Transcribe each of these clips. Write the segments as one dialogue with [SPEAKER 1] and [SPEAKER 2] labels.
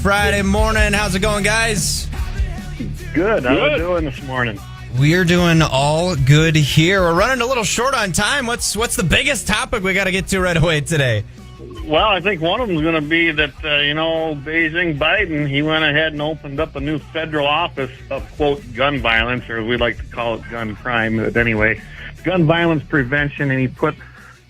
[SPEAKER 1] Friday morning. How's it going, guys?
[SPEAKER 2] Good. How are you doing this morning?
[SPEAKER 1] We're doing all good here. We're running a little short on time. What's the biggest topic we got to get to right away today?
[SPEAKER 2] Well, I think one of them is going to be that, Beijing Biden, he went ahead and opened up a new federal office of, quote, gun violence, or we like to call it gun crime, but anyway, gun violence prevention, and he put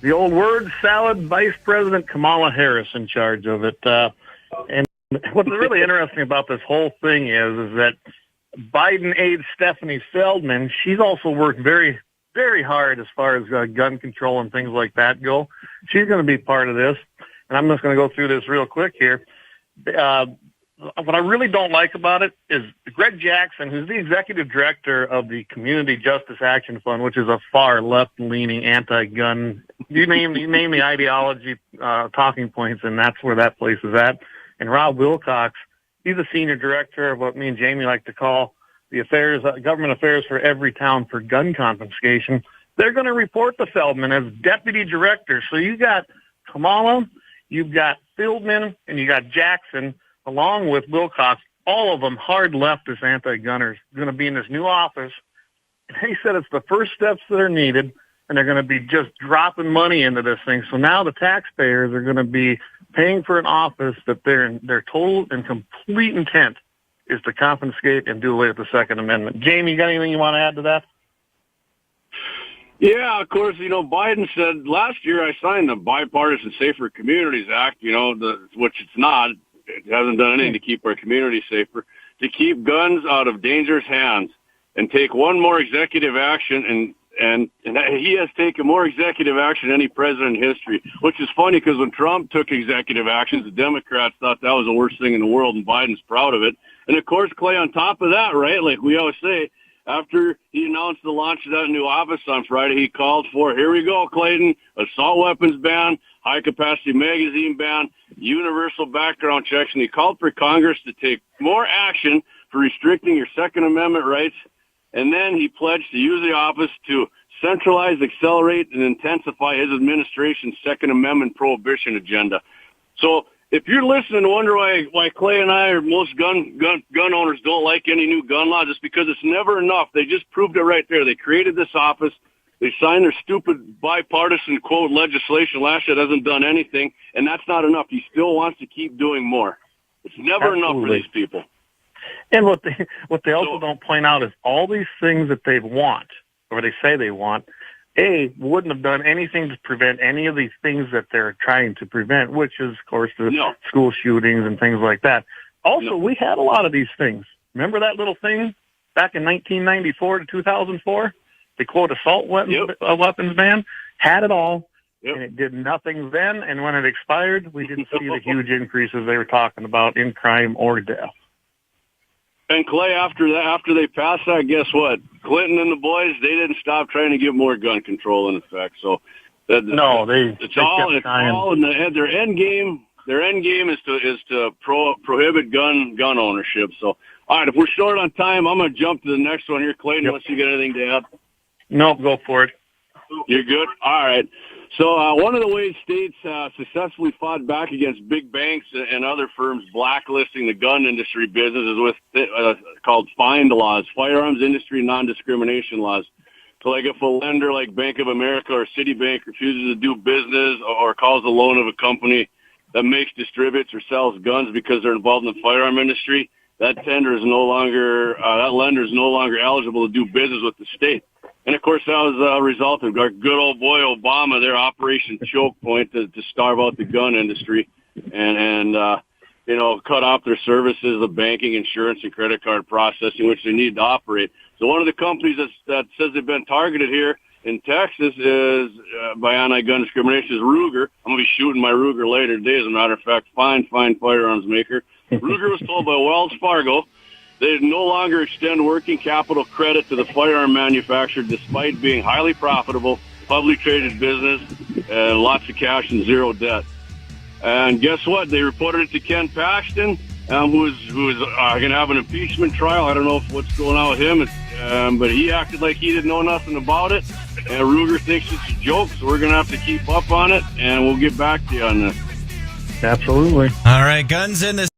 [SPEAKER 2] the old word salad Vice President Kamala Harris in charge of it. And what's really interesting about this whole thing is that Biden aide Stephanie Feldman, she's also worked very, very hard as far as gun control and things like that go. She's going to be part of this, and I'm just going to go through this real quick here. What I really don't like about it is Greg Jackson, who's the executive director of the Community Justice Action Fund, which is a far left-leaning anti-gun. You name the ideology talking points, and that's where that place is at. And Rob Wilcox, he's a senior director of what me and Jamie like to call the government affairs for every town for gun confiscation. They're going to report to Feldman as deputy director. So you got Kamala, you've got Feldman, and you got Jackson, along with Wilcox, all of them hard leftist anti-gunners, going to be in this new office. And he said it's the first steps that are needed, and they're going to be just dropping money into this thing. So now the taxpayers are going to be paying for an office that their total and complete intent is to confiscate and do away with the Second Amendment. Jamie, you got anything you want to add to that?
[SPEAKER 3] Yeah, of course, Biden said last year I signed the Bipartisan Safer Communities Act, which it's not. It hasn't done anything to keep our communities safer, to keep guns out of dangerous hands and take one more executive action. And he has taken more executive action than any president in history, which is funny because when Trump took executive actions, the Democrats thought that was the worst thing in the world, and Biden's proud of it. And, of course, Clay, on top of that, right, like we always say, after he announced the launch of that new office on Friday, he called for, here we go, Clayton, assault weapons ban, high-capacity magazine ban, universal background checks, and he called for Congress to take more action for restricting your Second Amendment rights. And then he pledged to use the office to centralize, accelerate, and intensify his administration's Second Amendment prohibition agenda. So if you're listening and wonder why Clay and I or most gun owners don't like any new gun law, just because it's never enough. They just proved it right there. They created this office. They signed their stupid bipartisan, quote, legislation last year that hasn't done anything, and that's not enough. He still wants to keep doing more. It's never enough for these people.
[SPEAKER 2] And what they also don't point out is all these things that they want, or they say they want, wouldn't have done anything to prevent any of these things that they're trying to prevent, which is, of course, the school shootings and things like that. Also, we had a lot of these things. Remember that little thing back in 1994 to 2004? The, quote, assault weapons ban? Had it all, and it did nothing then. And when it expired, we didn't see the huge increases they were talking about in crime or death.
[SPEAKER 3] And Clay, after they passed that, guess what? Clinton and the boys, they didn't stop trying to get more gun control in effect. So it's all in their end game. Their end game is to prohibit gun ownership. So, all right, if we're short on time, I'm going to jump to the next one here, Clayton. Unless you got anything to add.
[SPEAKER 2] No, go for it.
[SPEAKER 3] You're good. All right. So one of the ways states successfully fought back against big banks and other firms blacklisting the gun industry business is with called FIND laws, Firearms Industry Non-Discrimination Laws. So like if a lender like Bank of America or Citibank refuses to do business or calls the loan of a company that makes, distributes, or sells guns because they're involved in the firearm industry, that lender is no longer eligible to do business with the state. And, of course, that was a result of our good old boy Obama, their Operation Choke Point to starve out the gun industry and cut off their services of banking, insurance, and credit card processing, which they need to operate. So one of the companies that says they've been targeted here in Texas is by anti-gun discrimination is Ruger. I'm going to be shooting my Ruger later today, as a matter of fact. Fine firearms maker. Ruger was told by Wells Fargo they no longer extend working capital credit to the firearm manufacturer despite being highly profitable, publicly traded business, and lots of cash and zero debt. And guess what? They reported it to Ken Paxton, who's going to have an impeachment trial. I don't know what's going on with him, but he acted like he didn't know nothing about it. And Ruger thinks it's a joke, so we're going to have to keep up on it, and we'll get back to you on this.
[SPEAKER 2] Absolutely.
[SPEAKER 1] All right, guns in the